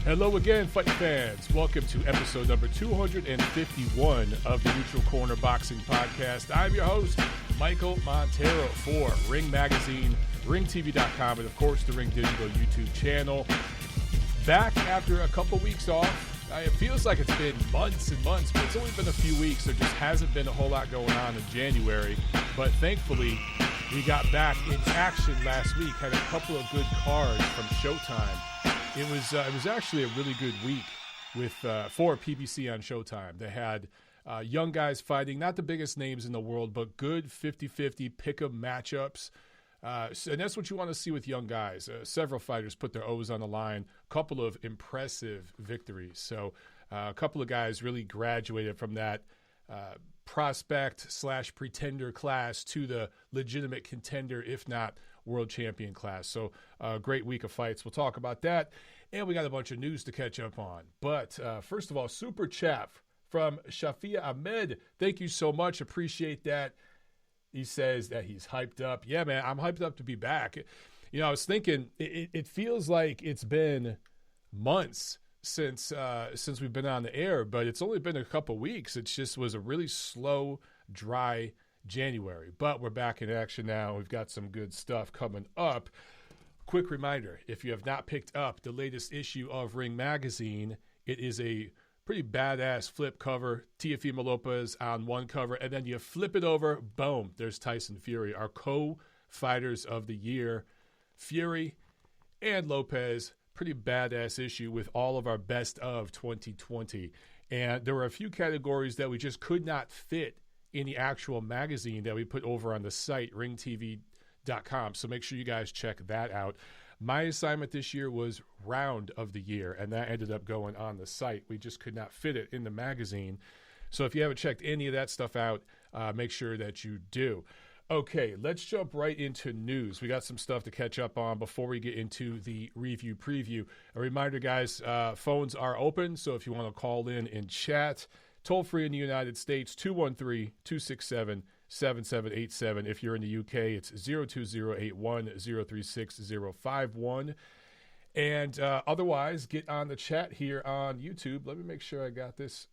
Hello again, fight fans. Welcome to episode number 251 of the Neutral Corner Boxing Podcast. I'm your host, Michael Montero for Ring Magazine, ringtv.com, and of course the Ring Digital YouTube channel. Back after a couple weeks off. It feels like it's been months and months, but it's only been a few weeks. There just hasn't been a whole lot going on in January. But thankfully, we got back in action last week. Had a couple of good cards from Showtime. It was actually a really good week with for PBC on Showtime. They had young guys fighting, not the biggest names in the world, but good 50-50 pick-em matchups. And that's what you want to see with young guys. Several fighters put their O's on the line. A couple of impressive victories. So a couple of guys really graduated from that prospect/pretender class to the legitimate contender, if not world champion class. So a great week of fights. We'll talk about that. And we got a bunch of news to catch up on. But first of all, Super Chat from Shafia Ahmed. Thank you so much. Appreciate that. He says that he's hyped up. Yeah, man, I'm hyped up to be back. You know, I was thinking it feels like it's been months since we've been on the air, but it's only been a couple weeks. It just was a really slow, dry January. But we're back in action now. We've got some good stuff coming up. Quick reminder, if you have not picked up the latest issue of Ring Magazine, it is a pretty badass flip cover. Teofimo Lopez on one cover, and then you flip it over, boom, there's Tyson Fury, our co-fighters of the year. Fury and Lopez, pretty badass issue with all of our best of 2020. And there were a few categories that we just could not fit in the actual magazine that we put over on the site, ringtv.com. So make sure you guys check that out. My assignment this year was round of the year, and that ended up going on the site. We just could not fit it in the magazine. So if you haven't checked any of that stuff out, make sure that you do. Okay, let's jump right into news. We got some stuff to catch up on before we get into the review preview. A reminder, guys, phones are open, so if you want to call in and chat, toll free in the United States, 213-267-7787. If you're in the UK, it's 02081-036-051. And otherwise, get on the chat here on YouTube. Let me make sure I got this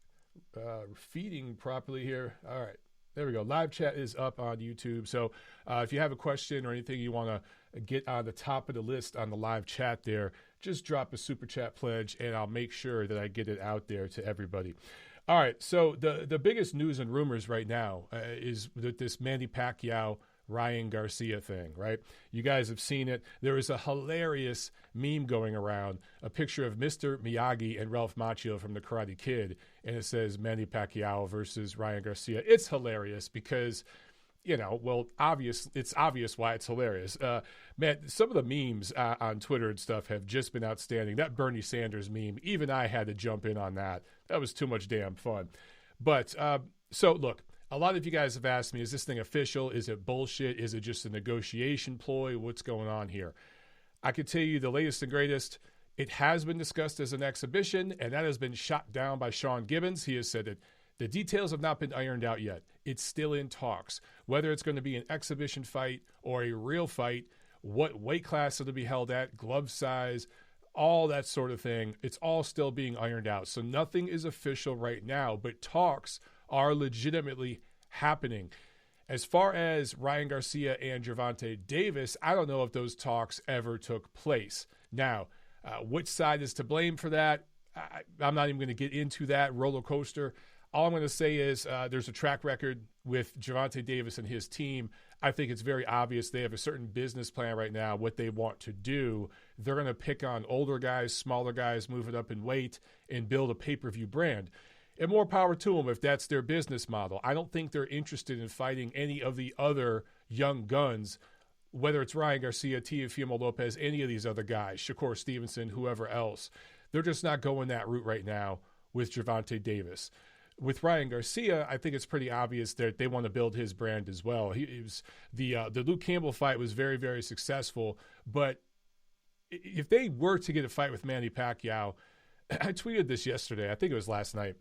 feeding properly here. All right. There we go. Live chat is up on YouTube. So if you have a question or anything you want to get on the top of the list on the live chat there, just drop a Super Chat pledge, and I'll make sure that I get it out there to everybody. All right, so the biggest news and rumors right now is that this Manny Pacquiao, Ryan Garcia thing, right? You guys have seen it. There is a hilarious meme going around, a picture of Mr. Miyagi and Ralph Macchio from The Karate Kid, and it says Manny Pacquiao versus Ryan Garcia. It's hilarious because, you know, well, it's obvious why it's hilarious. Man, some of the memes on Twitter and stuff have just been outstanding. That Bernie Sanders meme, even I had to jump in on that. That was too much damn fun. But so look, a lot of you guys have asked me, is this thing official? Is it bullshit? Is it just a negotiation ploy? What's going on here? I can tell you the latest and greatest. It has been discussed as an exhibition, and that has been shot down by Sean Gibbons. He has said that the details have not been ironed out yet. It's still in talks. Whether it's going to be an exhibition fight or a real fight, what weight class it'll be held at, glove size, all that sort of thing, it's all still being ironed out. So nothing is official right now, but talks are legitimately happening. As far as Ryan Garcia and Gervonta Davis, I don't know if those talks ever took place. Now, which side is to blame for that? I'm not even going to get into that roller coaster. All I'm going to say is there's a track record with Gervonta Davis and his team. I think it's very obvious they have a certain business plan right now, what they want to do. They're going to pick on older guys, smaller guys, move it up in weight, and build a pay-per-view brand. And more power to them if that's their business model. I don't think they're interested in fighting any of the other young guns, whether it's Ryan Garcia, Teofimo Lopez, any of these other guys, Shakur Stevenson, whoever else. They're just not going that route right now with Gervonta Davis. With Ryan Garcia, I think it's pretty obvious that they want to build his brand as well. He was the Luke Campbell fight was very, very successful, but if they were to get a fight with Manny Pacquiao, I tweeted this yesterday, I think it was last night.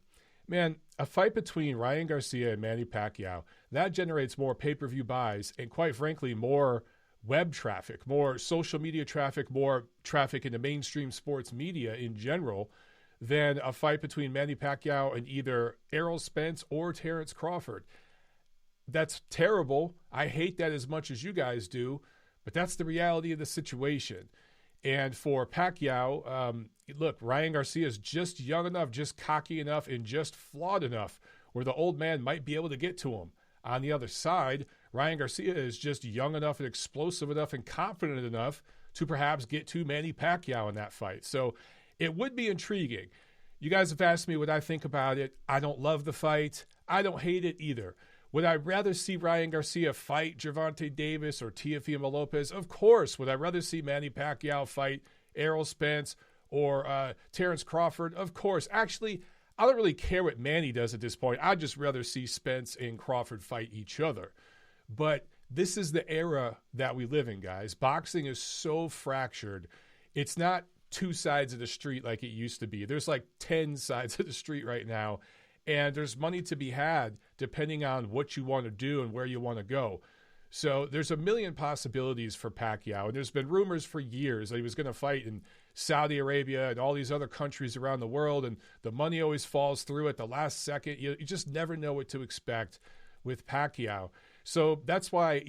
Man, a fight between Ryan Garcia and Manny Pacquiao, that generates more pay-per-view buys and, quite frankly, more web traffic, more social media traffic, more traffic in the mainstream sports media in general than a fight between Manny Pacquiao and either Errol Spence or Terrence Crawford. That's terrible. I hate that as much as you guys do, but that's the reality of the situation. And for Pacquiao, look, Ryan Garcia is just young enough, just cocky enough, and just flawed enough where the old man might be able to get to him. On the other side, Ryan Garcia is just young enough and explosive enough and confident enough to perhaps get to Manny Pacquiao in that fight. So it would be intriguing. You guys have asked me what I think about it. I don't love the fight. I don't hate it either. Would I rather see Ryan Garcia fight Gervonta Davis or Teofimo Lopez? Of course. Would I rather see Manny Pacquiao fight Errol Spence or Terrence Crawford? Of course. Actually, I don't really care what Manny does at this point. I'd just rather see Spence and Crawford fight each other. But this is the era that we live in, guys. Boxing is so fractured. It's not two sides of the street like it used to be. There's like 10 sides of the street right now. And there's money to be had depending on what you want to do and where you want to go. So there's a million possibilities for Pacquiao. And there's been rumors for years that he was going to fight in Saudi Arabia and all these other countries around the world. And the money always falls through at the last second. You just never know what to expect with Pacquiao. So that's why,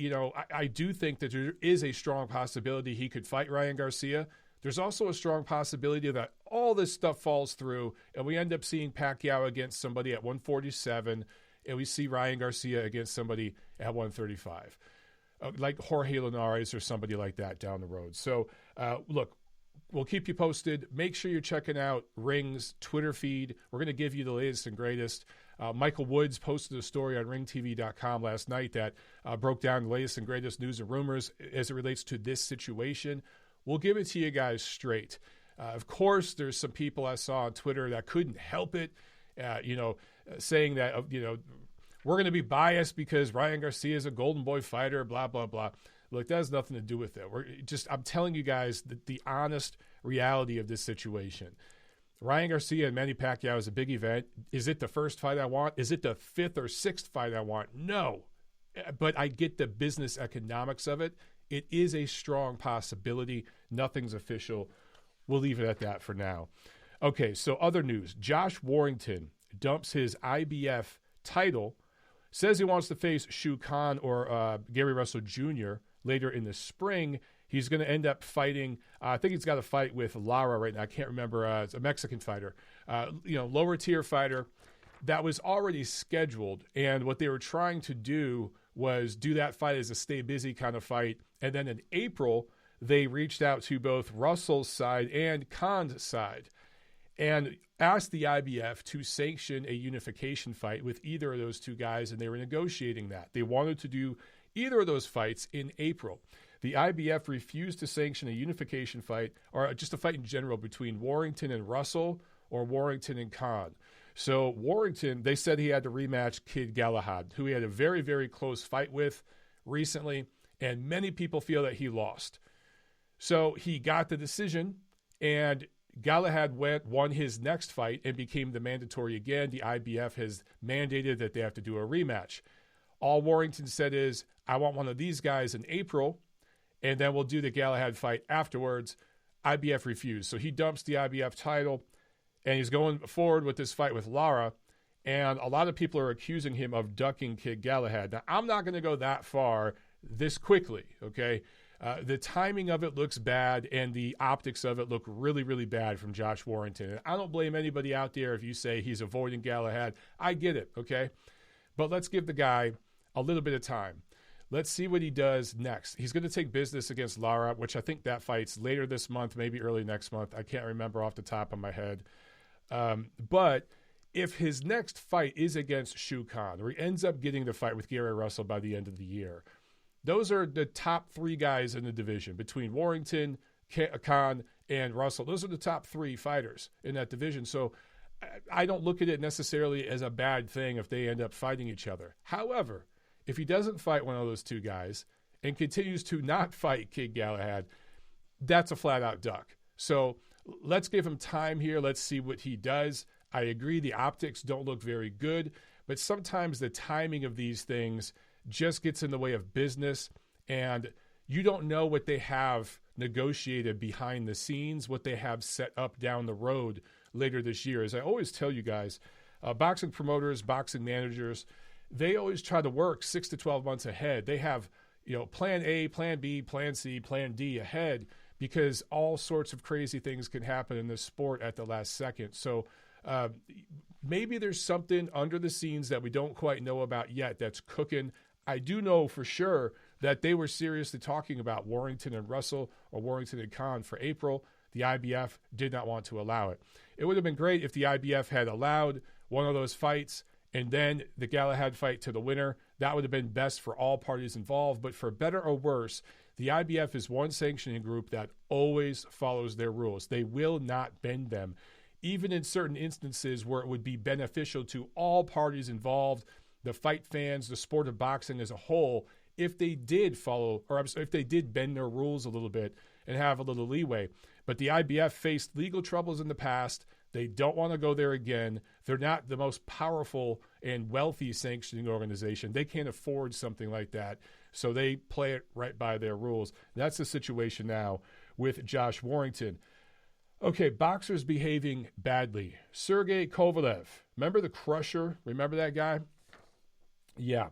I do think that there is a strong possibility he could fight Ryan Garcia. There's also a strong possibility that all this stuff falls through and we end up seeing Pacquiao against somebody at 147 and we see Ryan Garcia against somebody at 135, like Jorge Linares or somebody like that down the road. So, look, we'll keep you posted. Make sure you're checking out Ring's Twitter feed. We're going to give you the latest and greatest. Michael Woods posted a story on ringtv.com last night that broke down the latest and greatest news and rumors as it relates to this situation. We'll give it to you guys straight. Of course, there's some people I saw on Twitter that couldn't help it, saying that, we're going to be biased because Ryan Garcia is a golden boy fighter, blah, blah, blah. Look, that has nothing to do with it. I'm telling you guys the honest reality of this situation. Ryan Garcia and Manny Pacquiao is a big event. Is it the first fight I want? Is it the fifth or sixth fight I want? No. But I get the business economics of it. It is a strong possibility. Nothing's official. We'll leave it at that for now. Okay, so other news. Josh Warrington dumps his IBF title, says he wants to face Shu Khan or Gary Russell Jr. later in the spring. He's going to end up fighting, I think he's got a fight with Lara right now. I can't remember. It's a Mexican fighter, lower tier fighter that was already scheduled. And what they were trying to do was do that fight as a stay busy kind of fight. And then in April, they reached out to both Russell's side and Khan's side and asked the IBF to sanction a unification fight with either of those two guys, and they were negotiating that. They wanted to do either of those fights in April. The IBF refused to sanction a unification fight or just a fight in general between Warrington and Russell or Warrington and Khan. So Warrington, they said he had to rematch Kid Galahad, who he had a very, very close fight with recently, and many people feel that he lost. So he got the decision, and Galahad won his next fight and became the mandatory again. The IBF has mandated that they have to do a rematch. All Warrington said is, I want one of these guys in April, and then we'll do the Galahad fight afterwards. IBF refused. So he dumps the IBF title, and he's going forward with this fight with Lara, and a lot of people are accusing him of ducking Kid Galahad. Now, I'm not going to go that far this quickly, okay? The timing of it looks bad, and the optics of it look really, really bad from Josh Warrington. And I don't blame anybody out there if you say he's avoiding Galahad. I get it, okay? But let's give the guy a little bit of time. Let's see what he does next. He's going to take business against Lara, which I think that fight's later this month, maybe early next month. I can't remember off the top of my head. But if his next fight is against Shu Khan, or he ends up getting the fight with Gary Russell by the end of the year, those are the top three guys in the division between Warrington, Khan, and Russell. Those are the top three fighters in that division. So I don't look at it necessarily as a bad thing if they end up fighting each other. However, if he doesn't fight one of those two guys and continues to not fight Kid Galahad, that's a flat-out duck. So let's give him time here. Let's see what he does. I agree the optics don't look very good, but sometimes the timing of these things just gets in the way of business. And, you don't know what they have negotiated behind the scenes, what they have set up down the road later this year. As I always tell you guys, boxing promoters, boxing managers, they always try to work 6 to 12 months ahead. They have, plan A, plan B, plan C, plan D ahead, because all sorts of crazy things can happen in this sport at the last second. So maybe there's something under the scenes that we don't quite know about yet that's cooking. I do know for sure that they were seriously talking about Warrington and Russell or Warrington and Khan for April. The IBF did not want to allow it. It would have been great if the IBF had allowed one of those fights and then the Galahad fight to the winner. That would have been best for all parties involved. But for better or worse, the IBF is one sanctioning group that always follows their rules. They will not bend them, even in certain instances where it would be beneficial to all parties involved, the fight fans, the sport of boxing as a whole, if they did follow, or if they did bend their rules a little bit and have a little leeway. But the IBF faced legal troubles in the past. They don't want to go there again. They're not the most powerful and wealthy sanctioning organization. They can't afford something like that. So they play it right by their rules. That's the situation now with Josh Warrington. Okay, boxers behaving badly. Sergey Kovalev. Remember the Crusher? Remember that guy? Yeah.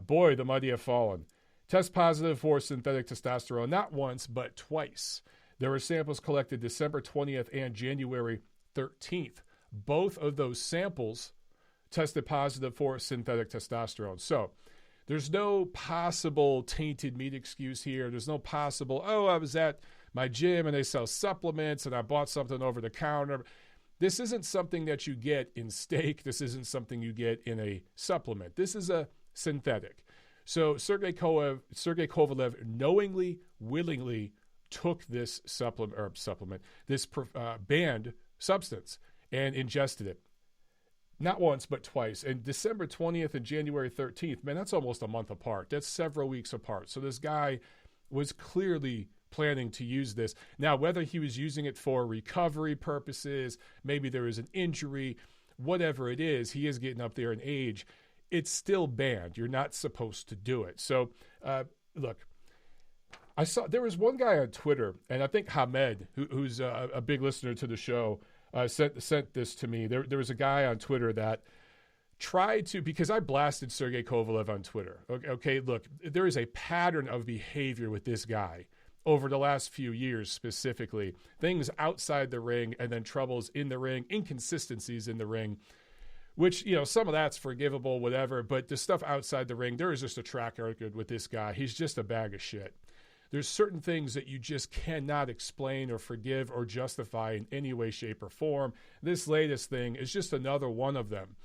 Boy, the mighty have fallen. Test positive for synthetic testosterone, not once, but twice. There were samples collected December 20th and January 13th. Both of those samples tested positive for synthetic testosterone. So there's no possible tainted meat excuse here. There's no possible, I was at my gym and they sell supplements and I bought something over the counter. This isn't something that you get in steak. This isn't something you get in a supplement. This is a synthetic. So Sergey Kovalev knowingly, willingly took this supplement, this banned substance, and ingested it. Not once, but twice. And December 20th and January 13th, man, that's almost a month apart. That's several weeks apart. So this guy was clearly planning to use this. Now, whether he was using it for recovery purposes, maybe there was an injury, whatever it is, he is getting up there in age. It's still banned. You're not supposed to do it. So, look, I saw there was one guy on Twitter, and I think Hamed, who's a big listener to the show, sent this to me. There was a guy on Twitter that tried to, because I blasted Sergey Kovalev on Twitter. Okay, look, there is a pattern of behavior with this guy over the last few years specifically. Things outside the ring and then troubles in the ring, inconsistencies in the ring, which, some of that's forgivable, whatever. But the stuff outside the ring, there is just a track record with this guy. He's just a bag of shit. There's certain things that you just cannot explain or forgive or justify in any way, shape, or form. This latest thing is just another one of them.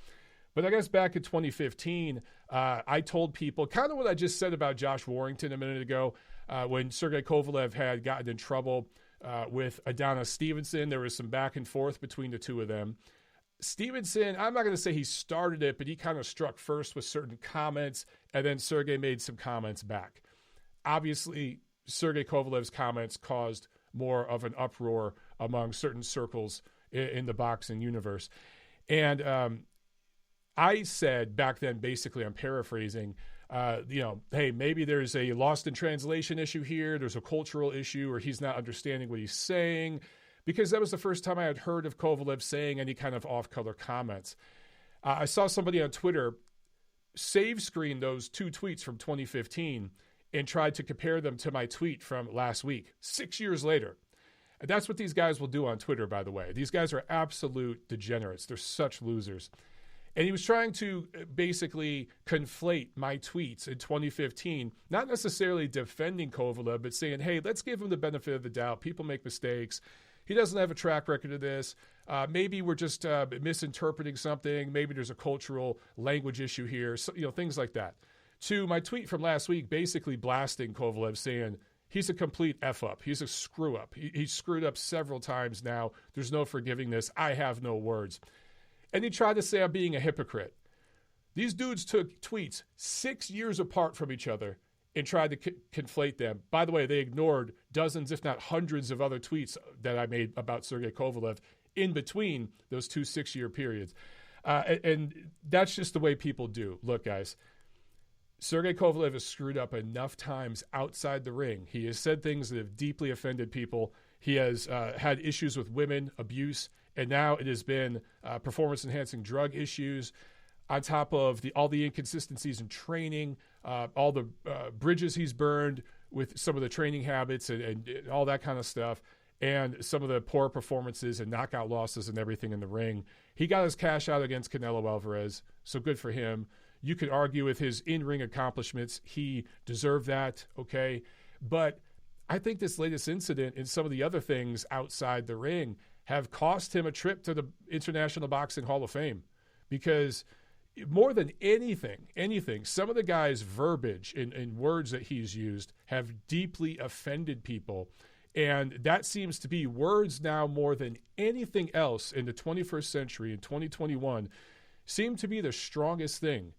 But I guess back in 2015, I told people kind of what I just said about Josh Warrington a minute ago. When Sergey Kovalev had gotten in trouble with Adonis Stevenson, there was some back and forth between the two of them. Stevenson, I'm not going to say he started it, but he kind of struck first with certain comments, and then Sergey made some comments back. Obviously, Sergey Kovalev's comments caused more of an uproar among certain circles in the boxing universe. And I said back then, basically, I'm paraphrasing, hey, maybe there's a lost in translation issue here. There's a cultural issue, or he's not understanding what he's saying, because that was the first time I had heard of Kovalev saying any kind of off-color comments. I saw somebody on Twitter save screen those two tweets from 2015 and tried to compare them to my tweet from last week, 6 years later. And that's what these guys will do on Twitter, by the way. These guys are absolute degenerates. They're such losers. And he was trying to basically conflate my tweets in 2015, not necessarily defending Kovalev, but saying, hey, let's give him the benefit of the doubt. People make mistakes. He doesn't have a track record of this. Maybe we're just misinterpreting something. Maybe there's a cultural language issue here. So, things like that. To my tweet from last week, basically blasting Kovalev, saying he's a complete F-up. He's a screw-up. He's screwed up several times now. There's no forgiving this. I have no words. And he tried to say I'm being a hypocrite. These dudes took tweets 6 years apart from each other and tried to conflate them. By the way, they ignored dozens, if not hundreds, of other tweets that I made about Sergey Kovalev in between those 2 6-year periods. And that's just the way people do. Look, guys, Sergey Kovalev has screwed up enough times outside the ring. He has said things that have deeply offended people. He has had issues with women, abuse, and now it has been performance-enhancing drug issues on top of all the inconsistencies in training, all the bridges he's burned with some of the training habits and all that kind of stuff, and some of the poor performances and knockout losses and everything in the ring. He got his cash out against Canelo Alvarez, so good for him. You could argue with his in-ring accomplishments. He deserved that, okay? But I think this latest incident and some of the other things outside the ring have cost him a trip to the International Boxing Hall of Fame, because more than anything, some of the guy's verbiage and words that he's used have deeply offended people. And that seems to be words now more than anything else in the 21st century, in 2021, seem to be the strongest thing.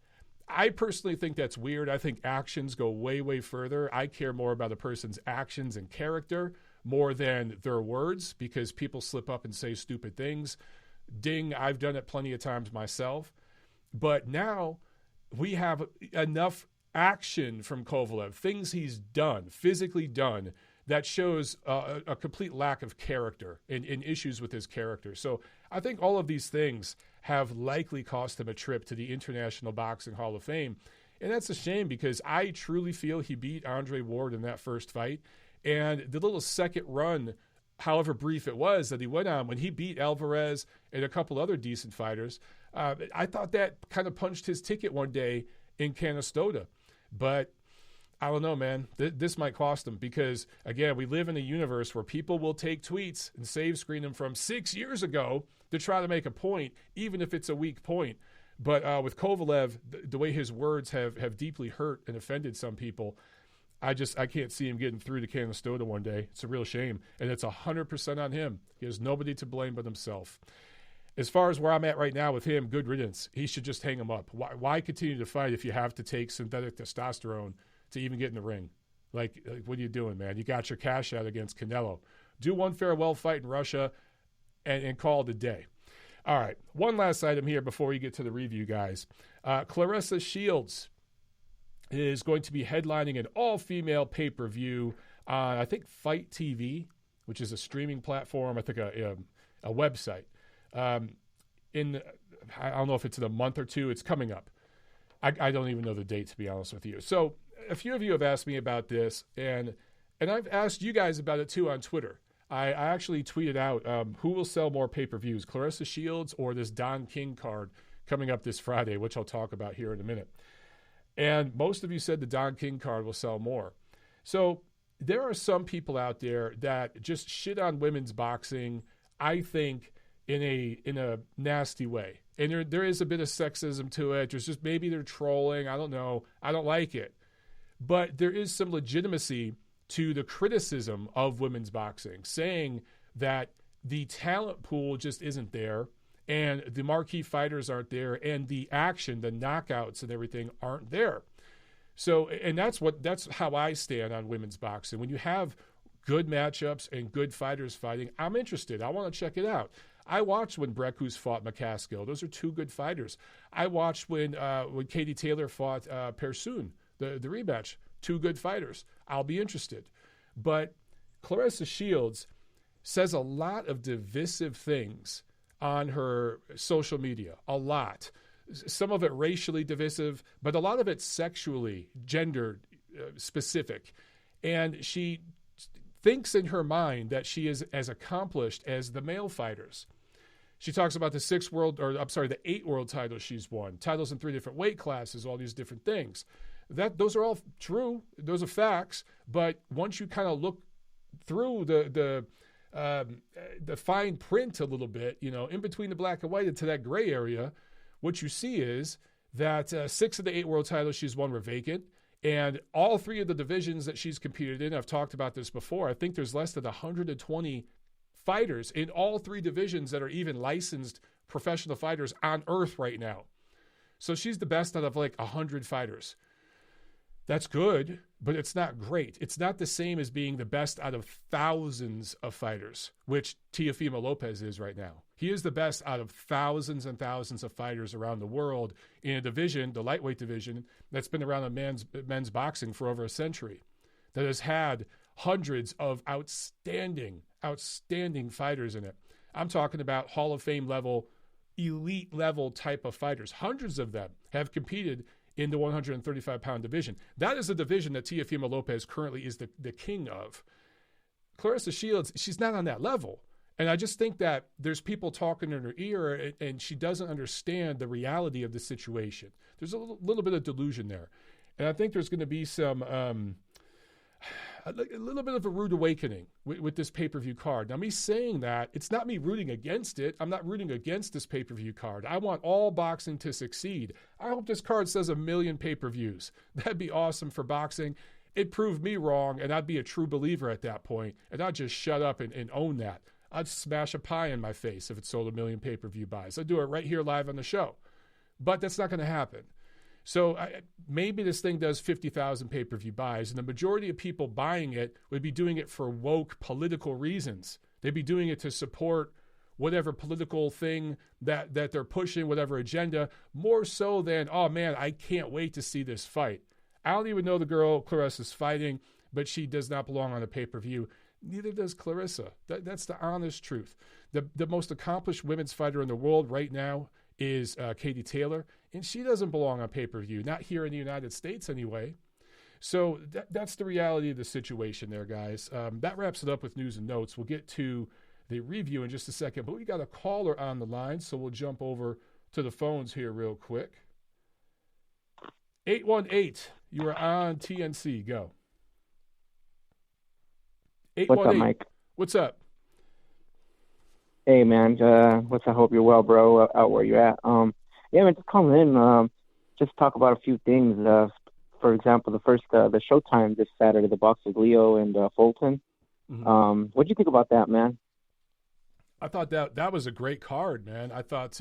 I personally think that's weird. I think actions go way, way further. I care more about a person's actions and character more than their words, because people slip up and say stupid things. Ding, I've done it plenty of times myself. But now we have enough action from Kovalev, things he's done, physically done, that shows a complete lack of character and issues with his character. So I think all of these things have likely cost him a trip to the International Boxing Hall of Fame. And that's a shame, because I truly feel he beat Andre Ward in that first fight. And the little second run, however brief it was, that he went on when he beat Alvarez and a couple other decent fighters, I thought that kind of punched his ticket one day in Canastota. But I don't know, man. This might cost him, because, again, we live in a universe where people will take tweets and save screen them from 6 years ago to try to make a point, even if it's a weak point. But with Kovalev, the way his words have deeply hurt and offended some people, I can't see him getting through to Canastota one day. It's a real shame. And it's 100% on him. He has nobody to blame but himself. As far as where I'm at right now with him, good riddance. He should just hang him up. Why continue to fight if you have to take synthetic testosterone to even get in the ring? Like, what are you doing, man? You got your cash out against Canelo. Do one farewell fight in Russia and call it a day. All right, one last item here before we get to the review, guys. Claressa Shields is going to be headlining an all-female pay-per-view on, I think, Fight TV, which is a streaming platform, I think a website. I don't know if it's in a month or two. It's coming up. I don't even know the date, to be honest with you. So a few of you have asked me about this, and I've asked you guys about it too on Twitter. I actually tweeted out who will sell more pay-per-views, Claressa Shields or this Don King card coming up this Friday, which I'll talk about here in a minute. And most of you said the Don King card will sell more. So there are some people out there that just shit on women's boxing, I think, in a nasty way. And there is a bit of sexism to it. There's just, maybe they're trolling. I don't know. I don't like it. But there is some legitimacy to the criticism of women's boxing, saying that the talent pool just isn't there, and the marquee fighters aren't there, and the action, the knockouts and everything aren't there. So, and that's how I stand on women's boxing. When you have good matchups and good fighters fighting, I'm interested. I want to check it out. I watched when Brekus fought McCaskill. Those are two good fighters. I watched when Katie Taylor fought Persoon, the rematch. Two good fighters. I'll be interested. But Claressa Shields says a lot of divisive things on her social media. A lot. Some of it racially divisive, but a lot of it sexually, gender specific. And she thinks in her mind that she is as accomplished as the male fighters. She talks about the 8 world titles she's won, titles in 3 different weight classes, all these different things. Those are all true. Those are facts. But once you kind of look through the fine print a little bit, in between the black and white into that gray area, what you see is that 6 of the 8 world titles she's won were vacant. And all 3 of the divisions that she's competed in, I've talked about this before, I think there's less than 120 fighters in all 3 divisions that are even licensed professional fighters on earth right now. So she's the best out of like 100 fighters. That's good, but it's not great. It's not the same as being the best out of thousands of fighters, which Teofimo Lopez is right now. He is the best out of thousands and thousands of fighters around the world in a division, the lightweight division, that's been around in men's boxing for over a century, that has had hundreds of outstanding fighters in it. I'm talking about Hall of Fame level, elite level type of fighters. Hundreds of them have competed in the 135-pound division. That is a division that Teofimo Lopez currently is the king of. Claressa Shields, she's not on that level. And I just think that there's people talking in her ear, and she doesn't understand the reality of the situation. There's a little bit of delusion there. And I think there's going to be some a little bit of a rude awakening with this pay-per-view card. Now, me saying that, it's not me rooting against it. I'm not rooting against this pay-per-view card. I want all boxing to succeed. I hope this card says 1 million pay-per-views. That'd be awesome for boxing. It proved me wrong, and I'd be a true believer at that point, and I'd just shut up and own that. I'd smash a pie in my face if it sold 1 million pay-per-view buys. I'd do it right here live on the show. But that's not going to happen. So maybe this thing does 50,000 pay-per-view buys, and the majority of people buying it would be doing it for woke political reasons. They'd be doing it to support whatever political thing that they're pushing, whatever agenda, more so than, oh, man, I can't wait to see this fight. I don't even know the girl Claressa's fighting, but she does not belong on a pay-per-view. Neither does Claressa. That's the honest truth. The most accomplished women's fighter in the world right now is Katie Taylor, and she doesn't belong on pay-per-view, not here in the United States anyway. So that's the reality of the situation there, guys. That wraps it up with news and notes. We'll get to the review in just a second, but we got a caller on the line, so we'll jump over to the phones here real quick. 818, you are on TNC. Go. What's up, Mike? What's up? Hey, man. I hope you're well, bro, out where you're at. Yeah, man, just calling in, just talk about a few things. For example, the Showtime this Saturday, the boxers Leo and Fulton. Mm-hmm. What do you think about that, man? I thought that was a great card, man. I thought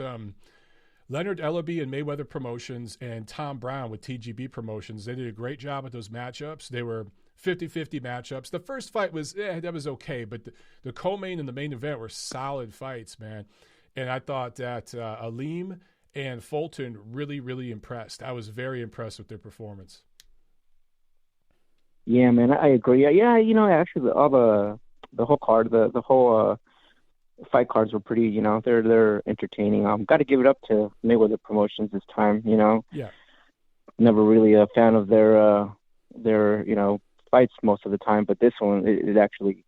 Leonard Ellaby and Mayweather Promotions and Tom Brown with TGB Promotions, they did a great job with those matchups. They were 50-50 matchups. The first fight was, that was okay, but the co-main and the main event were solid fights, man. And I thought that Aleem and Fulton really, really impressed. I was very impressed with their performance. Yeah, man, I agree. Yeah, actually, all the whole card, the whole fight cards were pretty, they're entertaining. Got to give it up to Mayweather Promotions this time, Yeah. Never really a fan of their fights most of the time, but this one, it actually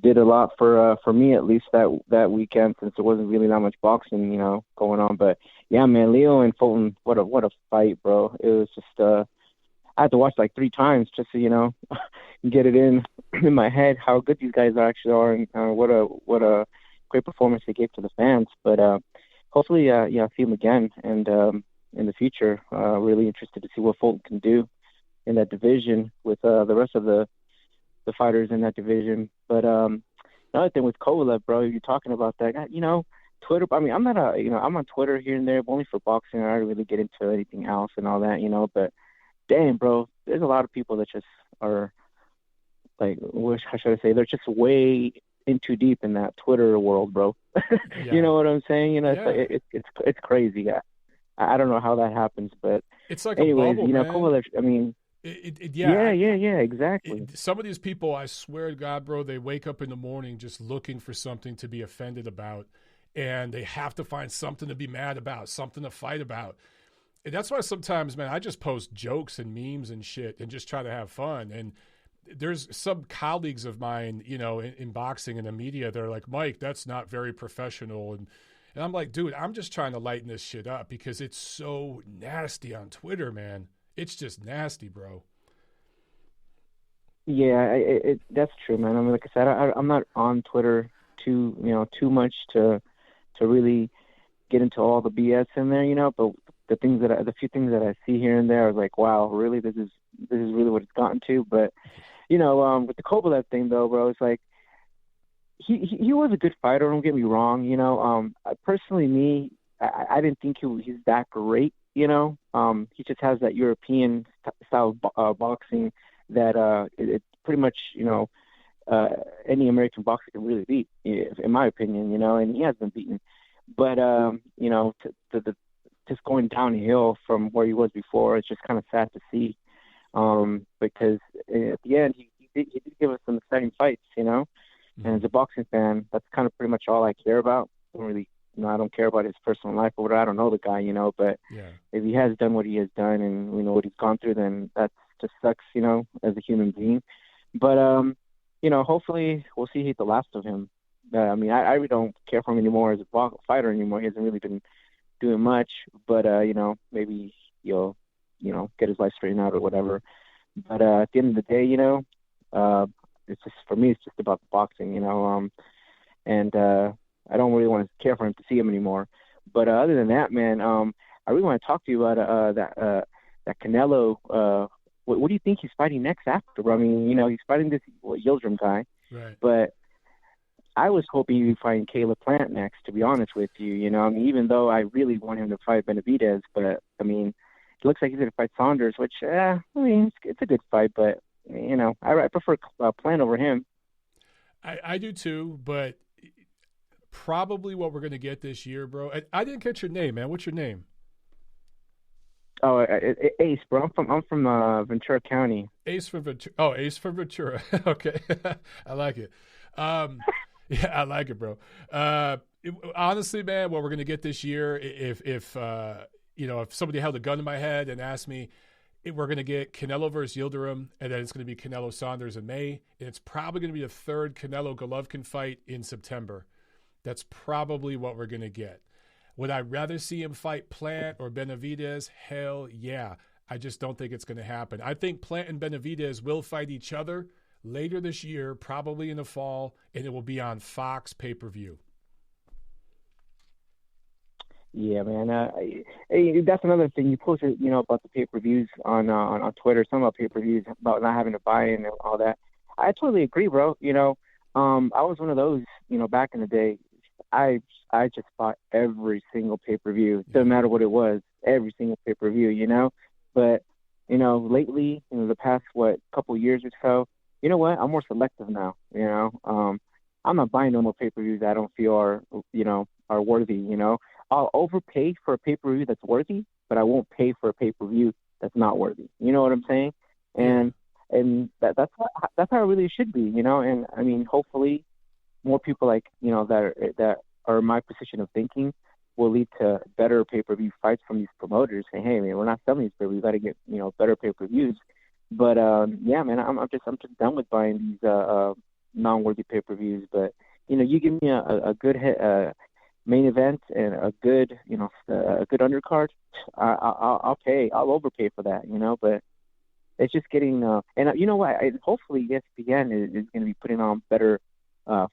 did a lot for me, at least that weekend, since there wasn't really that much boxing, going on. But yeah, man, Leo and Fulton, what a fight, bro. It was just I had to watch like 3 times just to get it in my head how good these guys actually are, and what a great performance they gave to the fans. But hopefully, I see them again, and in the future, really interested to see what Fulton can do in that division with the rest of the fighters in that division. But another thing with Kovalev, bro, you're talking about that, Twitter. I mean, I'm not I'm on Twitter here and there, but only for boxing. I don't really get into anything else and all that, But damn, bro, there's a lot of people that just are like, how should I say? They're just way in too deep in that Twitter world, bro. Yeah. You know what I'm saying? Yeah. It's crazy. I don't know how that happens, but it's like anyways, a bubble, man. Kovalev, I mean. Yeah, exactly. Some of these people, I swear to God, bro, they wake up in the morning just looking for something to be offended about, and they have to find something to be mad about, something to fight about. And that's why sometimes, man, I just post jokes and memes and shit and just try to have fun. And there's some colleagues of mine, in boxing and the media, they're like, Mike, that's not very professional. And I'm like, dude, I'm just trying to lighten this shit up because it's so nasty on Twitter, man. It's just nasty, bro. Yeah, that's true, man. I mean, like I said, I'm not on Twitter too much to really get into all the BS in there, But the few things that I see here and there, I was like, wow, really, this is really what it's gotten to. But with the Kovalev thing, though, bro, it's like he was a good fighter. Don't get me wrong. Personally, I didn't think he's that great He just has that European style boxing that it pretty much, any American boxer can really beat, in my opinion, and he has been beaten. But, just going downhill from where he was before, it's just kind of sad to see, because at the end, he did give us some exciting fights, Mm-hmm. And as a boxing fan, that's kind of pretty much all I care about. I don't really, I don't care about his personal life or whatever. I don't know the guy, but if he has done what he has done and we know what he's gone through, then that just sucks, as a human being. But, hopefully we'll see the last of him. I really don't care for him anymore as a fighter anymore. He hasn't really been doing much, but, maybe he'll, get his life straightened out or whatever. But at the end of the day, it's just, for me, it's just about the boxing, and I don't really want to care for him to see him anymore. But other than that, man, I really want to talk to you about that Canelo. What do you think he's fighting next after? He's fighting this Yildirim guy, right? But I was hoping he'd be fighting Caleb Plant next, to be honest with you. Even though I really want him to fight Benavidez, but it looks like he's going to fight Saunders, which it's a good fight, but I prefer Plant over him. I do too, but probably what we're going to get this year, bro. I didn't catch your name, man. What's your name? Oh, Ace, bro. I'm from Ventura County. Ace from Ventura. Oh, Ace from Ventura. Okay, I like it. Yeah, I like it, bro. Honestly, man, what we're going to get this year, if somebody held a gun to my head and asked me, we're going to get Canelo versus Yildirim, and then it's going to be Canelo Saunders in May, and it's probably going to be a third Canelo Golovkin fight in September. That's probably what we're going to get. Would I rather see him fight Plant or Benavidez? Hell yeah. I just don't think it's going to happen. I think Plant and Benavidez will fight each other later this year, probably in the fall, and it will be on Fox pay-per-view. Yeah, man. That's another thing you posted, about the pay-per-views on Twitter. Something about pay-per-views, about not having to buy in and all that. I totally agree, bro. I was one of those, back in the day. I just bought every single pay-per-view. Doesn't matter what it was, every single pay-per-view, But, lately, the past, couple years or so, you know what? I'm more selective now, I'm not buying no more pay-per-views that I don't feel are worthy, I'll overpay for a pay-per-view that's worthy, but I won't pay for a pay-per-view that's not worthy. You know what I'm saying? And that's how it really should be, And hopefully more people like, that are in my position of thinking will lead to better pay-per-view fights from these promoters. Saying, hey, man, we're not selling these pay-per-views. We got to get, better pay-per-views. But yeah, man, I'm just done with buying these non-worthy pay-per-views. But you give me a good main event and a good undercard, I'll pay. I'll overpay for that, But it's just getting and you know what? Hopefully ESPN is going to be putting on better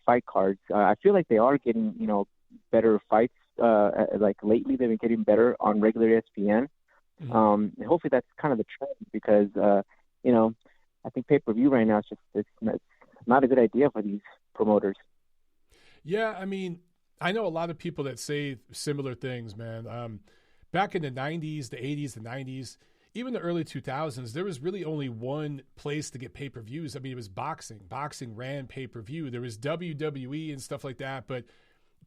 fight cards. I feel like they are getting better fights. Like lately, they've been getting better on regular ESPN. And hopefully that's kind of the trend because I think pay-per-view right now it's not a good idea for these promoters. Yeah, I know a lot of people that say similar things, man. Back in the 90s, the 80s, the 90s, even the early 2000s, there was really only one place to get pay-per-views. It was boxing. Boxing ran pay-per-view. There was WWE and stuff like that, but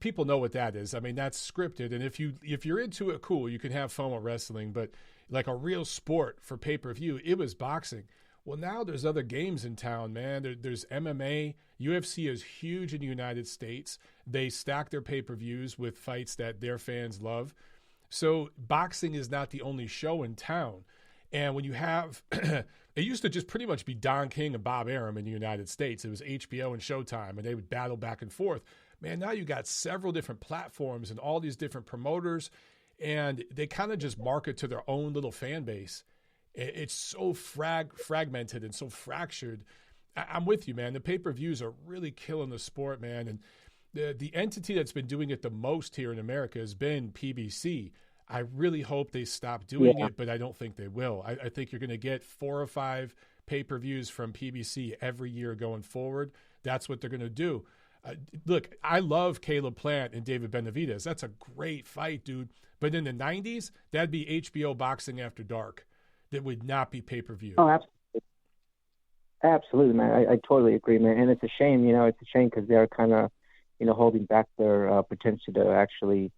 people know what that is. That's scripted, and if you're into it, cool, you can have fun with wrestling, but like a real sport for pay-per-view, it was boxing. Well, now there's other games in town, man. There's MMA. UFC is huge in the United States. They stack their pay-per-views with fights that their fans love. So boxing is not the only show in town. And when you have, it used to just pretty much be Don King and Bob Arum in the United States. It was HBO and Showtime, and they would battle back and forth. Man, now you got several different platforms and all these different promoters, and they kind of just market to their own little fan base. It's so fragmented and so fractured. I'm with you, man. The pay-per-views are really killing the sport, man. And the entity that's been doing it the most here in America has been PBC. I really hope they stop doing it, but I don't think they will. I think you're going to get 4 or 5 pay-per-views from PBC every year going forward. That's what they're going to do. Look, I love Caleb Plant and David Benavidez. That's a great fight, dude. But in the 90s, that'd be HBO Boxing After Dark. That would not be pay-per-view. Oh, absolutely. Absolutely, man. I totally agree, man. And it's a shame, it's a shame because they're kind of, holding back their potential to actually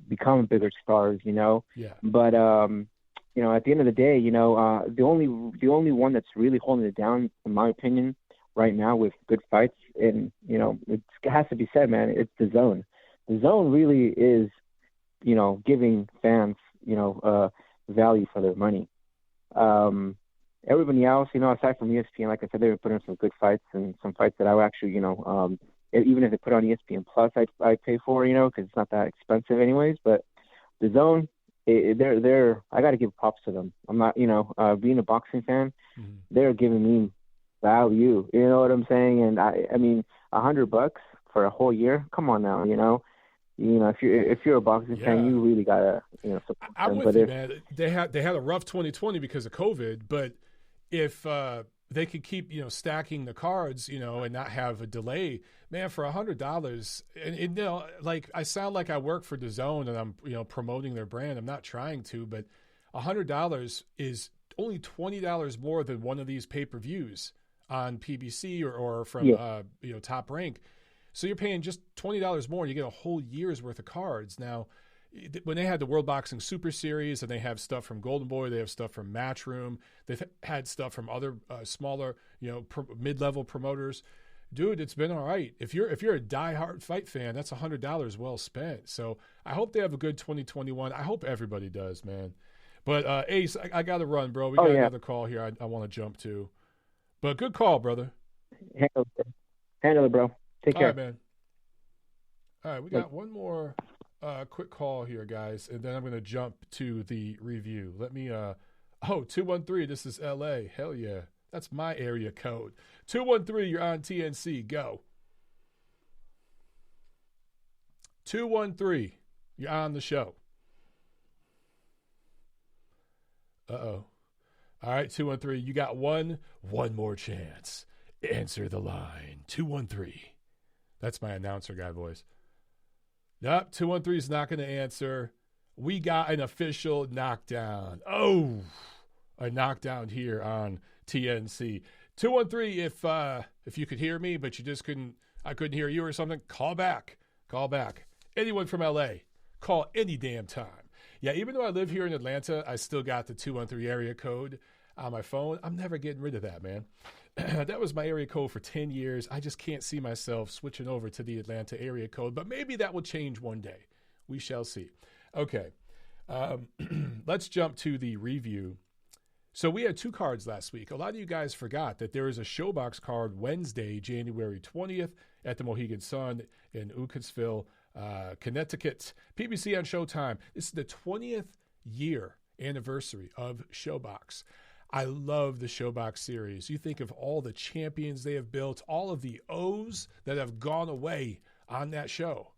become bigger stars, Yeah. But, at the end of the day, the only one that's really holding it down, in my opinion, right now with good fights, and, it has to be said, man, it's the Zone. The Zone really is, giving fans, value for their money. Everybody else, aside from ESPN, like I said, they were putting some good fights and some fights that I would actually, even if they put on ESPN Plus, I'd pay for, because it's not that expensive anyways. But the Zone, they're I got to give props to them. I'm not, being a boxing fan, they're giving me value. You know what I'm saying? And I mean, $100 for a whole year. Come on now, if you're a boxing fan, you really gotta, support I'm them. with you, man. They had a rough 2020 because of COVID, but if they could keep, stacking the cards, and not have a delay, man, for $100, and like I sound like I work for DAZN and I'm, promoting their brand. I'm not trying to, but $100 is only $20 more than one of these pay-per-views on PBC or from Top Rank. So you're paying just $20 more and you get a whole year's worth of cards. Now, when they had the World Boxing Super Series and they have stuff from Golden Boy, they have stuff from Matchroom, they've had stuff from other smaller, mid-level promoters. Dude, it's been all right. If you're a diehard fight fan, that's $100 well spent. So I hope they have a good 2021. I hope everybody does, man. But Ace, I got to run, bro. We got another call here I want to jump to. But good call, brother. Handle it, bro. Take care. All right, man. All right, we got one more quick call here, guys, and then I'm going to jump to the review. Let me 213, this is LA. Hell yeah. That's my area code. 213, you're on TNC. Go. 213, you're on the show. Uh-oh. All right, 213, you got one more chance. Answer the line. 213. That's my announcer guy voice. Nope, 213 is not going to answer. We got an official knockdown. Oh, a knockdown here on TNC. 213, if you could hear me, but you just I couldn't hear you or something, call back. Call back. Anyone from LA, call any damn time. Yeah, even though I live here in Atlanta, I still got the 213 area code on my phone. I'm never getting rid of that, man. That was my area code for 10 years. I just can't see myself switching over to the Atlanta area code, but maybe that will change one day. We shall see. Okay, let's jump to the review. So we had two cards last week. A lot of you guys forgot that there is a Showbox card Wednesday, January 20th at the Mohegan Sun in Uncasville, Connecticut. PBC on Showtime. This is the 20th year anniversary of Showbox. I love the Showbox series. You think of all the champions they have built, all of the O's that have gone away on that show,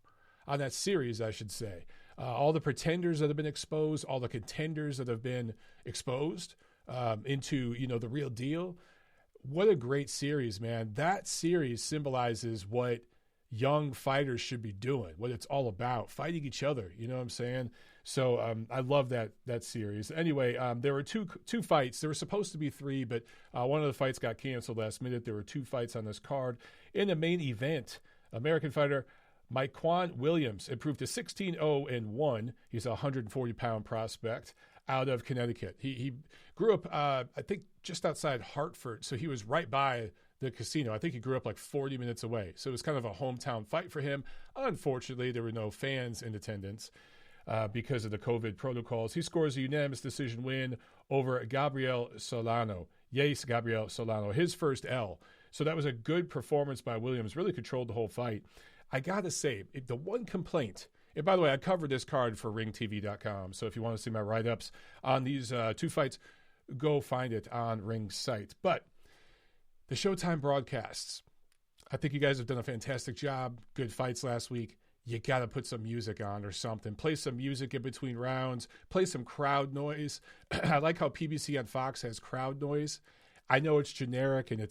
on that series, I should say. All the pretenders that have been exposed, all the contenders that have been exposed into, the real deal. What a great series, man. That series symbolizes what young fighters should be doing, what it's all about, fighting each other. You know what I'm saying? So I love that series. Anyway, there were two fights. There were supposed to be three, but one of the fights got canceled last minute. There were two fights on this card. In the main event, American fighter Mykquan Williams improved to 16-0-1. He's a 140-pound prospect out of Connecticut. He grew up, I think, just outside Hartford, so he was right by the casino. I think he grew up like 40 minutes away. So it was kind of a hometown fight for him. Unfortunately, there were no fans in attendance because of the COVID protocols. He scores a unanimous decision win over Gabriel Solano. Yes, Gabriel Solano, his first L. So that was a good performance by Williams, really controlled the whole fight. I got to say, the one complaint, and by the way, I covered this card for ringtv.com, so if you want to see my write-ups on these two fights, go find it on Ring's site. But the Showtime broadcasts, I think you guys have done a fantastic job. Good fights last week. You got to put some music on or something. Play some music in between rounds. Play some crowd noise. I like how PBC on Fox has crowd noise. I know it's generic and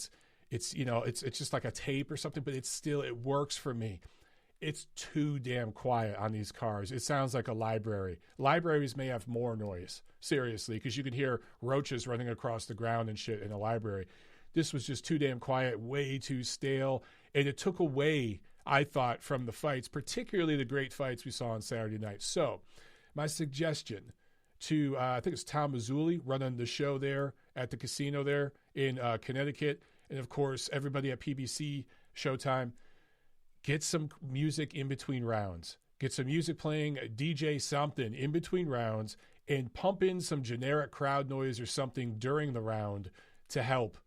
it's it's just like a tape or something, but it works for me. It's too damn quiet on these cars. It sounds like a library. Libraries may have more noise, seriously, because you can hear roaches running across the ground and shit in a library. This was just too damn quiet, way too stale, and it took away, I thought, from the fights, particularly the great fights we saw on Saturday night. So my suggestion to, I think it's Tom Mazzulli running the show there at the casino there in Connecticut, and of course everybody at PBC, Showtime, get some music in between rounds. Get some music playing, DJ something in between rounds, and pump in some generic crowd noise or something during the round to help.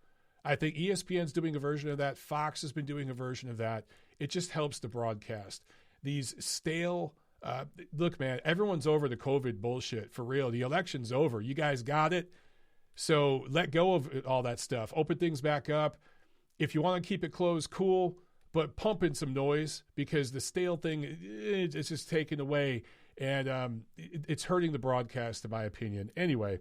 I think ESPN's doing a version of that. Fox has been doing a version of that. It just helps the broadcast. These stale, look, man, everyone's over the COVID bullshit, for real. The election's over. You guys got it. So let go of all that stuff. Open things back up. If you want to keep it closed, cool. But pump in some noise, because the stale thing, it's just taken away, and it's hurting the broadcast, in my opinion. Anyway,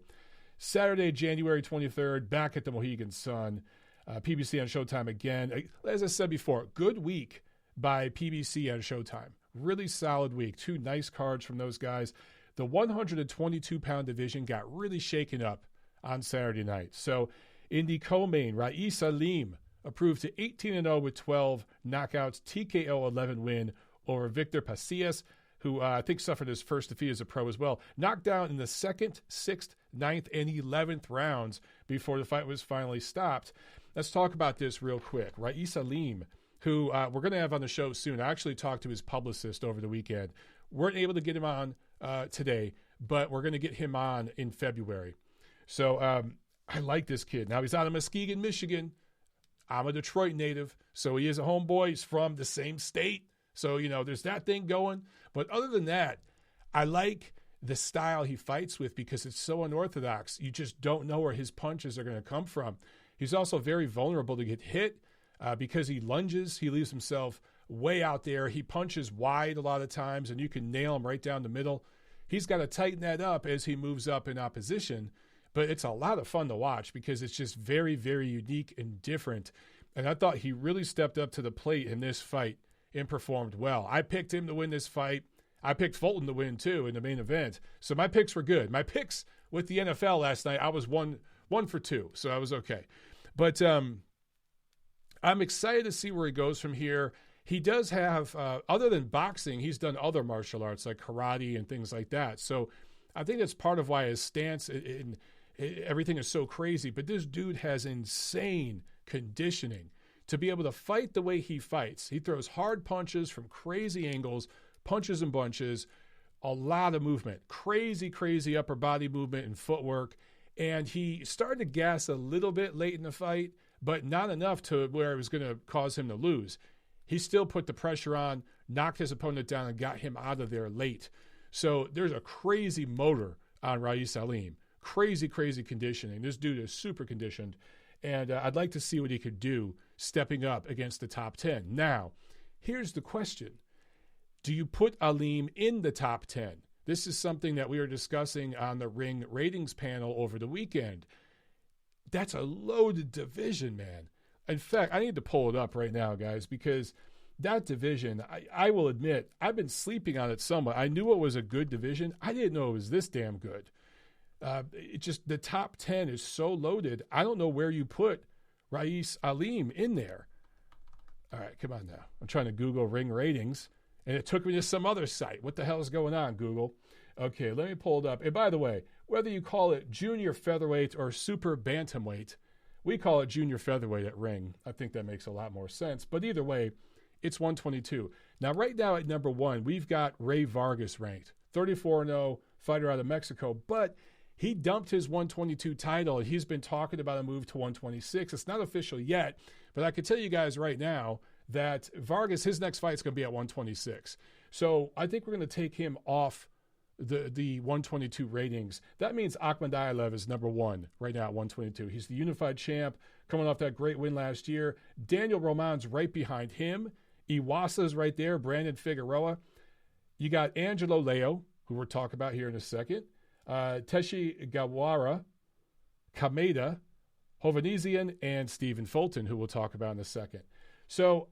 Saturday, January 23rd, back at the Mohegan Sun, PBC on Showtime again. As I said before, good week by PBC on Showtime. Really solid week. Two nice cards from those guys. The 122-pound division got really shaken up on Saturday night. So in the co-main, Aleem approved to 18-0 with 12 knockouts, TKO 11 win over Victor Pacias, who I think suffered his first defeat as a pro as well. Knocked down in the 2nd, 6th, 9th, and 11th rounds before the fight was finally stopped. Let's talk about this real quick. Aleem, who we're going to have on the show soon. I actually talked to his publicist over the weekend. Weren't able to get him on today, but we're going to get him on in February. So I like this kid. Now, he's out of Muskegon, Michigan. I'm a Detroit native, so he is a homeboy. He's from the same state. So, there's that thing going. But other than that, I like the style he fights with, because it's so unorthodox. You just don't know where his punches are going to come from. He's also very vulnerable to get hit because he lunges. He leaves himself way out there. He punches wide a lot of times, and you can nail him right down the middle. He's got to tighten that up as he moves up in opposition. But it's a lot of fun to watch, because it's just very, very unique and different. And I thought he really stepped up to the plate in this fight and performed well. I picked him to win this fight. I picked Fulton to win, too, in the main event. So my picks were good. My picks with the NFL last night, I was one for two, so I was okay. But I'm excited to see where he goes from here. He does have, other than boxing, he's done other martial arts like karate and things like that. So I think that's part of why his stance in everything is so crazy. But this dude has insane conditioning to be able to fight the way he fights. He throws hard punches from crazy angles, punches and bunches, a lot of movement, crazy, crazy upper body movement and footwork. And he started to gas a little bit late in the fight, but not enough to where it was going to cause him to lose. He still put the pressure on, knocked his opponent down, and got him out of there late. So there's a crazy motor on Aleem. Crazy, crazy conditioning. This dude is super conditioned. And I'd like to see what he could do stepping up against the top 10. Now, here's the question. Do you put Aleem in the top 10? This is something that we were discussing on the Ring ratings panel over the weekend. That's a loaded division, man. In fact, I need to pull it up right now, guys, because that division, I will admit, I've been sleeping on it somewhat. I knew it was a good division. I didn't know it was this damn good. It just, the top 10 is so loaded. I don't know where you put Aleem in there. All right, come on now. I'm trying to Google Ring ratings, and it took me to some other site. What the hell is going on, Google? Okay, let me pull it up. And by the way, whether you call it junior featherweight or super bantamweight, we call it junior featherweight at Ring. I think that makes a lot more sense. But either way, it's 122. Now, right now at number 1, we've got Ray Vargas ranked. 34-0, fighter out of Mexico. But he dumped his 122 title, and he's been talking about a move to 126. It's not official yet, but I can tell you guys right now that Vargas, his next fight is going to be at 126. So I think we're going to take him off the 122 ratings. That means Akhmadaliev is number 1 right now at 122. He's the unified champ coming off that great win last year. Daniel Roman's right behind him. Iwasa's right there, Brandon Figueroa. You got Angelo Leo, who we'll talk about here in a second. Teshi Gawara, Kameda, Hovhannissian and Stephen Fulton, who we'll talk about in a second. So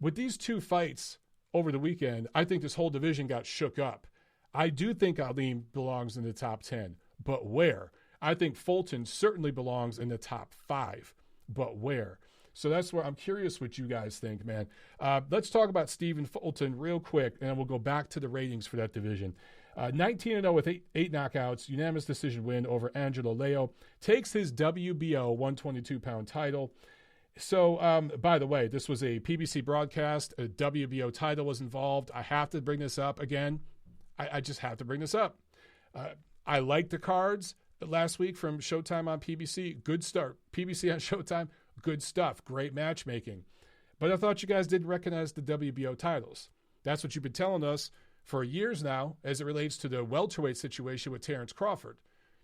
with these two fights over the weekend, I think this whole division got shook up. I do think Aleem belongs in the top 10, but where? I think Fulton certainly belongs in the top 5, but where? So that's where I'm curious what you guys think, man. Let's talk about Stephen Fulton real quick, and then we'll go back to the ratings for that division. 19-0 with eight knockouts, unanimous decision win over Angelo Leo. Takes his WBO 122-pound title. So, by the way, this was a PBC broadcast. A WBO title was involved. I have to bring this up again. I just have to bring this up. I liked the cards last week from Showtime on PBC. Good start. PBC on Showtime, good stuff. Great matchmaking. But I thought you guys didn't recognize the WBO titles. That's what you've been telling us for years now as it relates to the welterweight situation with Terrence Crawford.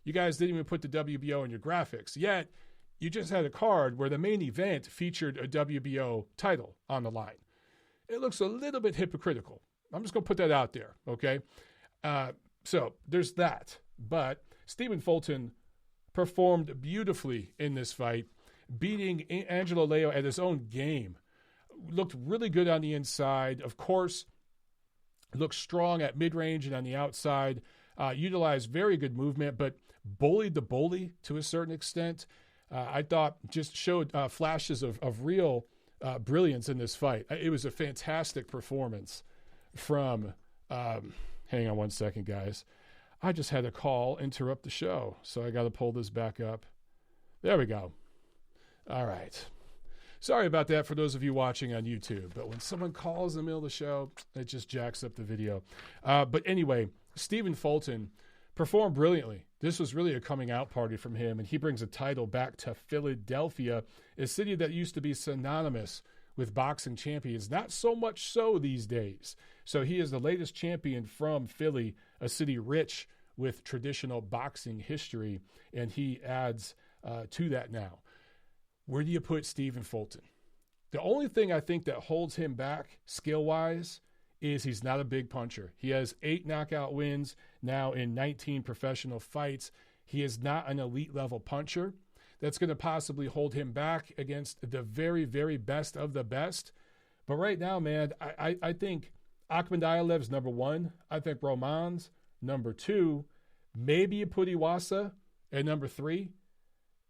You guys didn't even put the WBO in your graphics. Yet, you just had a card where the main event featured a WBO title on the line. It looks a little bit hypocritical. I'm just going to put that out there, okay? So there's that. But Stephen Fulton performed beautifully in this fight, beating Angelo Leo at his own game. Looked really good on the inside. Of course, looked strong at mid-range and on the outside. Utilized very good movement, but bullied the bully to a certain extent. I thought just showed flashes of real brilliance in this fight. It was a fantastic performance from hang on one second, guys. I just had a call interrupt the show, so I got to pull this back up. There we go. All right. Sorry about that for those of you watching on YouTube, but when someone calls in the middle of the show, it just jacks up the video. But anyway, Stephen Fulton performed brilliantly. This was really a coming out party from him, and he brings a title back to Philadelphia, a city that used to be synonymous with boxing champions, not so much so these days. So he is the latest champion from Philly, a city rich with traditional boxing history, and he adds to that now. Where do you put Stephen Fulton? The only thing I think that holds him back skill-wise is he's not a big puncher. He has 8 knockout wins now in 19 professional fights. He is not an elite-level puncher. That's going to possibly hold him back against the very, very best of the best. But right now, man, I think Akhmadiyev's number 1. I think Roman's number 2. Maybe you put Iwasa at number 3.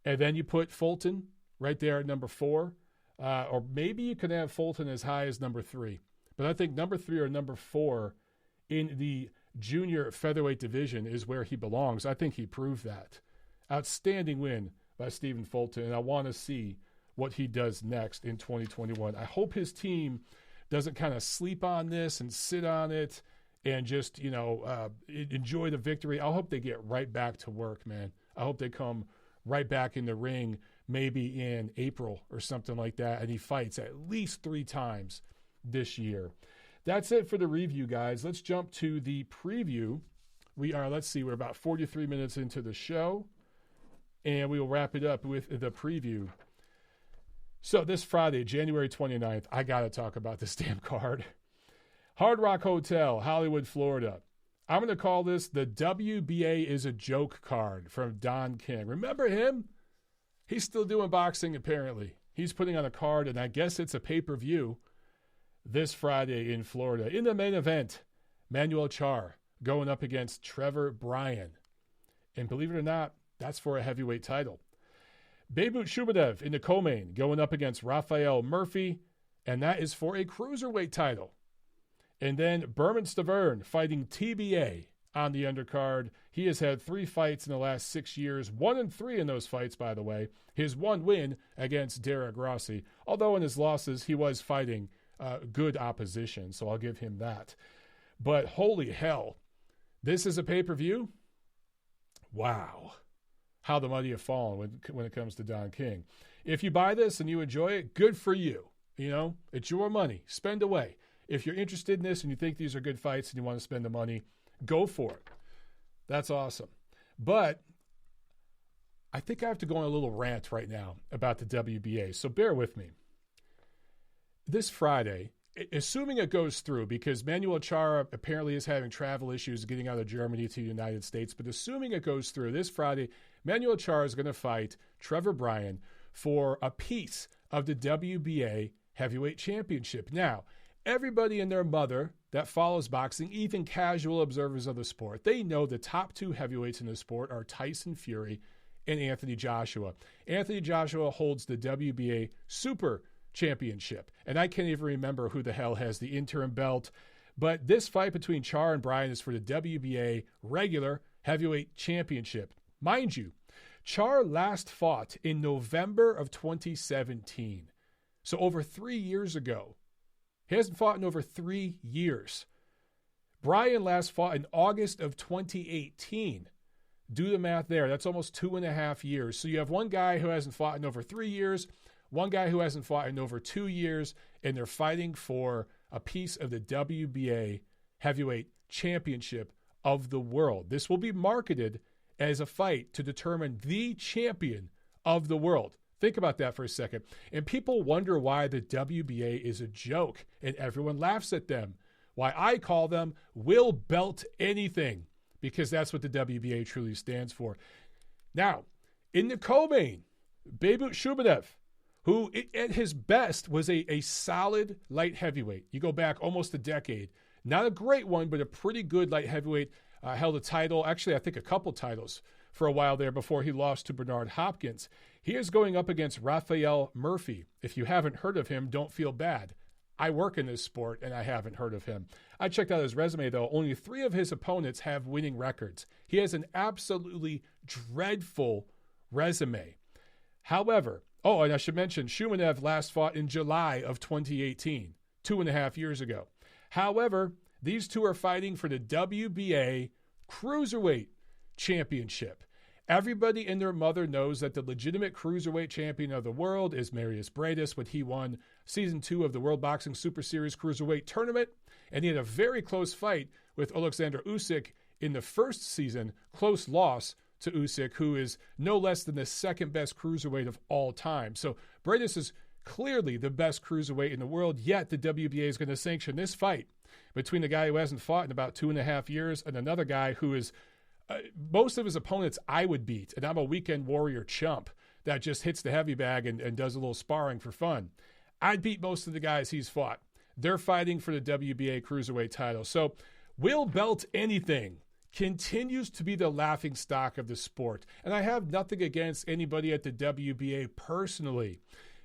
And then you put Fulton right there at number 4. Or maybe you could have Fulton as high as number 3. But I think number 3 or number 4 in the junior featherweight division is where he belongs. I think he proved that. Outstanding win by Stephen Fulton, and I want to see what he does next in 2021. I hope his team doesn't kind of sleep on this and sit on it and just, enjoy the victory. I hope they get right back to work, man. I hope they come right back in the ring maybe in April or something like that, and he fights at least 3 times this year. That's it for the review, guys. Let's jump to the preview. We're about 43 minutes into the show, and we will wrap it up with the preview. So this Friday, January 29th, I got to talk about this damn card. Hard Rock Hotel, Hollywood, Florida. I'm going to call this the WBA is a joke card from Don King. Remember him? He's still doing boxing, apparently. He's putting on a card, and I guess it's a pay-per-view this Friday in Florida. In the main event, Manuel Char going up against Trevor Bryan. And believe it or not, that's for a heavyweight title. Beibut Shumadev in the co-main going up against Rafael Murphy, and that is for a cruiserweight title. And then Berman Stavern fighting TBA on the undercard. He has had 3 fights in the last 6 years, 1-3 in those fights, by the way. His 1 win against Derek Rossi, although in his losses he was fighting good opposition, so I'll give him that. But holy hell, this is a pay-per-view? Wow. How the mighty have fallen when it comes to Don King. If you buy this and you enjoy it, good for you. It's your money. Spend away. If you're interested in this and you think these are good fights and you want to spend the money, go for it. That's awesome. But I think I have to go on a little rant right now about the WBA, so bear with me. This Friday, assuming it goes through, because Manuel Chara apparently is having travel issues getting out of Germany to the United States, but assuming it goes through, this Friday, Manuel Chara is going to fight Trevor Bryan, for a piece of the WBA heavyweight championship. Now, everybody and their mother that follows boxing, even casual observers of the sport, they know the top two heavyweights in the sport are Tyson Fury and Anthony Joshua. Anthony Joshua holds the WBA Super Championship, and I can't even remember who the hell has the interim belt. But this fight between Char and Bryan is for the WBA regular heavyweight championship. Mind you, Char last fought in November of 2017, so over 3 years ago. He hasn't fought in over 3 years. Bryan last fought in August of 2018. Do the math there. That's almost 2.5 years. So you have one guy who hasn't fought in over 3 years, one guy who hasn't fought in over 2 years, and they're fighting for a piece of the WBA heavyweight championship of the world. This will be marketed as a fight to determine the champion of the world. Think about that for a second. And people wonder why the WBA is a joke and everyone laughs at them. Why I call them will belt anything, because that's what the WBA truly stands for. Now, in the co-main, Beibut Shumanev, who at his best was a solid light heavyweight. You go back almost a decade. Not a great one, but a pretty good light heavyweight. Held a title, actually I think a couple titles for a while there before he lost to Bernard Hopkins. He is going up against Rafael Murphy. If you haven't heard of him, don't feel bad. I work in this sport and I haven't heard of him. I checked out his resume though. Only 3 of his opponents have winning records. He has an absolutely dreadful resume. However, and I should mention, Shumanev last fought in July of 2018, 2.5 years ago. However, these two are fighting for the WBA Cruiserweight Championship. Everybody and their mother knows that the legitimate cruiserweight champion of the world is Marius Briedis when he won Season 2 of the World Boxing Super Series Cruiserweight Tournament, and he had a very close fight with Alexander Usyk in the first season, close loss to Usyk, who is no less than the second best cruiserweight of all time. So Briedis is clearly the best cruiserweight in the world, yet the WBA is going to sanction this fight between the guy who hasn't fought in about 2.5 years and another guy who is most of his opponents I would beat, and I'm a weekend warrior chump that just hits the heavy bag and does a little sparring for fun. I'd beat most of the guys he's fought. They're fighting for the WBA Cruiserweight title. So will belt anything continues to be the laughing stock of the sport. And I have nothing against anybody at the WBA personally,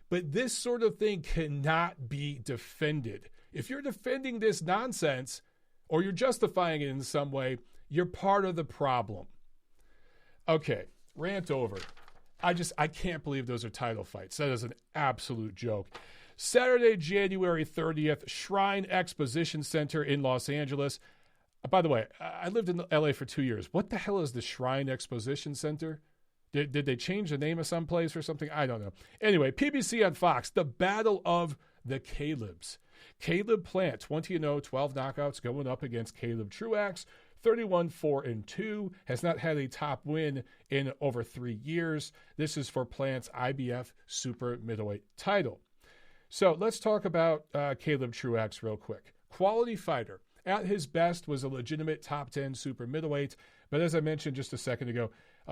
but this sort of thing cannot be defended. If you're defending this nonsense or you're justifying it in some way, you're part of the problem. Okay, rant over. I can't believe those are title fights. That is an absolute joke. Saturday, January 30th, Shrine Exposition Center in Los Angeles. By the way, I lived in LA for 2 years. What the hell is the Shrine Exposition Center? Did they change the name of some place or something? I don't know. Anyway, PBC on Fox, the Battle of the Calebs. Caleb Plant, 20-0, 12 knockouts, going up against Caleb Truax, 31-4-2, has not had a top win in over 3 years. This is for Plant's IBF Super Middleweight title. So let's talk about Caleb Truax real quick. Quality fighter. At his best was a legitimate top 10 super middleweight, but as I mentioned just a second ago,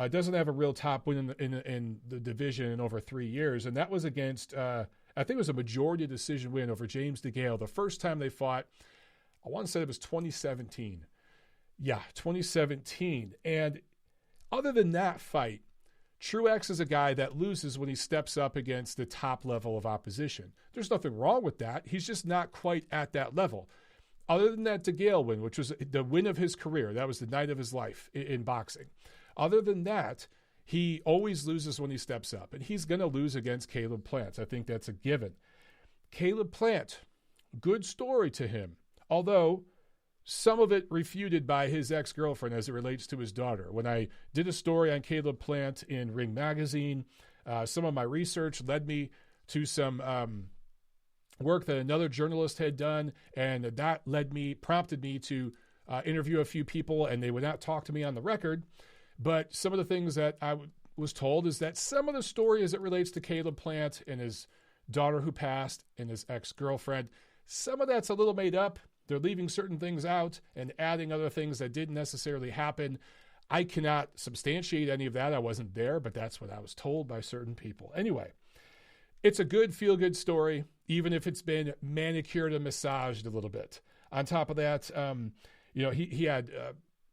doesn't have a real top win in the division in over 3 years, and that was against, I think it was a majority decision win over James DeGale. The first time they fought, I want to say it was 2017. Yeah, 2017. And other than that fight, Truax is a guy that loses when he steps up against the top level of opposition. There's nothing wrong with that. He's just not quite at that level. Other than that DeGale win, which was the win of his career, that was the night of his life in boxing. Other than that, he always loses when he steps up, and he's going to lose against Caleb Plant. I think that's a given. Caleb Plant, good story to him, although some of it refuted by his ex-girlfriend as it relates to his daughter. When I did a story on Caleb Plant in Ring Magazine, some of my research led me to some work that another journalist had done, and that prompted me to interview a few people, and they would not talk to me on the record. But some of the things that I was told is that some of the story as it relates to Caleb Plant and his daughter who passed and his ex-girlfriend, some of that's a little made up. They're leaving certain things out and adding other things that didn't necessarily happen. I cannot substantiate any of that. I wasn't there, but that's what I was told by certain people. Anyway, it's a good feel-good story, even if it's been manicured and massaged a little bit. On top of that, he had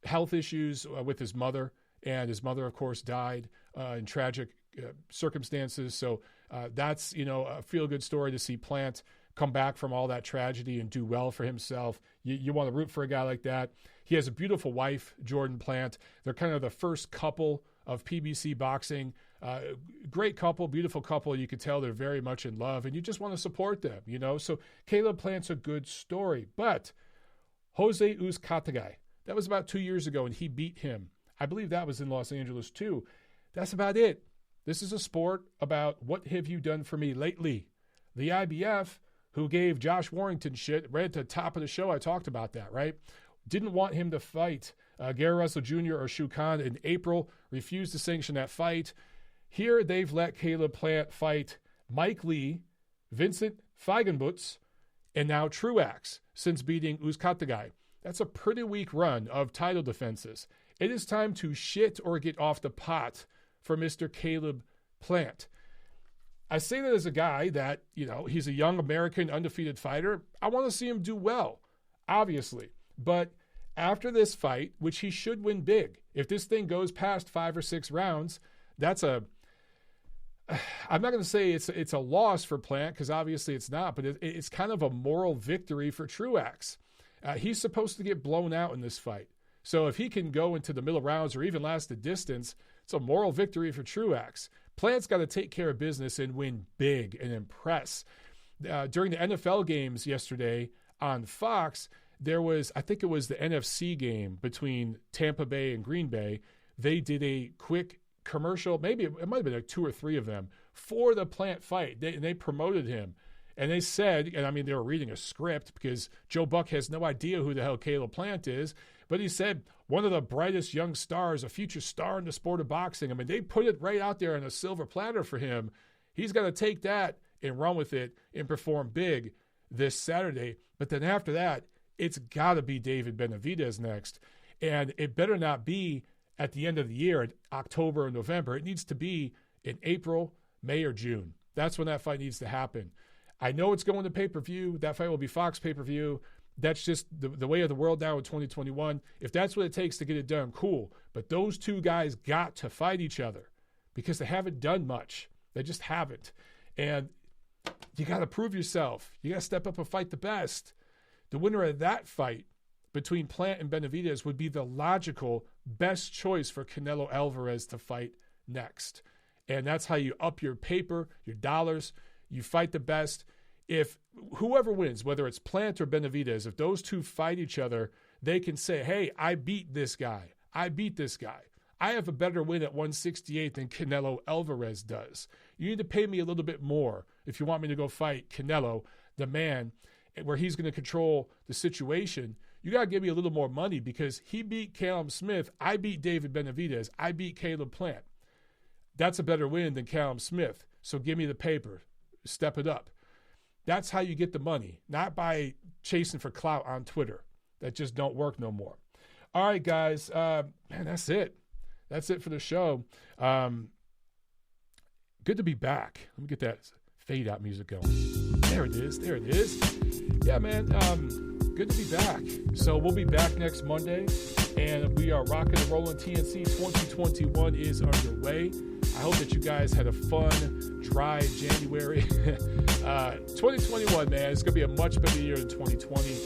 health issues with his mother, and his mother, of course, died in tragic circumstances. So that's, a feel-good story to see Plant come back from all that tragedy and do well for himself. You want to root for a guy like that. He has a beautiful wife, Jordan Plant. They're kind of the first couple of PBC boxing. Great couple, beautiful couple. You can tell they're very much in love, and you just want to support them, So Caleb Plant's a good story. But Jose Uzcategui, that was about 2 years ago, and he beat him. I believe that was in Los Angeles too. That's about it. This is a sport about what have you done for me lately. The IBF, who gave Josh Warrington shit right at the top of the show, I talked about that, right? Didn't want him to fight Gary Russell Jr. or Shu Khan in April, refused to sanction that fight. Here they've let Caleb Plant fight Mike Lee, Vincent Feigenbutz, and now Truax since beating Uzcategui. That's a pretty weak run of title defenses. It is time to shit or get off the pot for Mr. Caleb Plant. I say that as a guy that, he's a young American undefeated fighter. I want to see him do well, obviously. But after this fight, which he should win big, if this thing goes past 5 or 6 rounds, I'm not going to say it's a loss for Plant, because obviously it's not, but it's kind of a moral victory for Truax. He's supposed to get blown out in this fight. So if he can go into the middle rounds or even last the distance, it's a moral victory for Truax. Plant's got to take care of business and win big and impress. During the NFL games yesterday on Fox, there was, I think it was the NFC game between Tampa Bay and Green Bay. They did a quick commercial, maybe it might have been like 2 or 3 of them, for the Plant fight. They promoted him. And they said, and they were reading a script because Joe Buck has no idea who the hell Caleb Plant is, but he said, one of the brightest young stars, a future star in the sport of boxing. They put it right out there on a silver platter for him. He's got to take that and run with it and perform big this Saturday. But then after that, it's got to be David Benavidez next. And it better not be at the end of the year, in October or November. It needs to be in April, May, or June. That's when that fight needs to happen. I know it's going to pay-per-view. That fight will be Fox pay-per-view. That's just the way of the world now in 2021. If that's what it takes to get it done, cool. But those two guys got to fight each other because they haven't done much. They just haven't. And you got to prove yourself. You got to step up and fight the best. The winner of that fight between Plant and Benavidez would be the logical best choice for Canelo Alvarez to fight next. And that's how you up your paper, your dollars. You fight the best. If whoever wins, whether it's Plant or Benavidez, if those two fight each other, they can say, hey, I beat this guy. I beat this guy. I have a better win at 168 than Canelo Alvarez does. You need to pay me a little bit more if you want me to go fight Canelo, the man, where he's going to control the situation. You got to give me a little more money because he beat Callum Smith. I beat David Benavidez. I beat Caleb Plant. That's a better win than Callum Smith. So give me the paper. Step it up. That's how you get the money, not by chasing for clout on Twitter. That just don't work no more. All right, guys. Man, that's it. That's it for the show. Good to be back. Let me get that fade out music going. There it is. There it is. Yeah, man. Good to be back. So we'll be back next Monday, and we are rocking and rolling. TNC 2021 is underway. I hope that you guys had a fun, dry January. 2021, man, it's going to be a much better year than 2020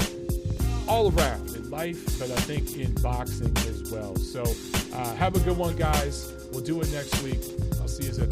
all around in life, but I think in boxing as well. So have a good one, guys. We'll do it next week. I'll see you then.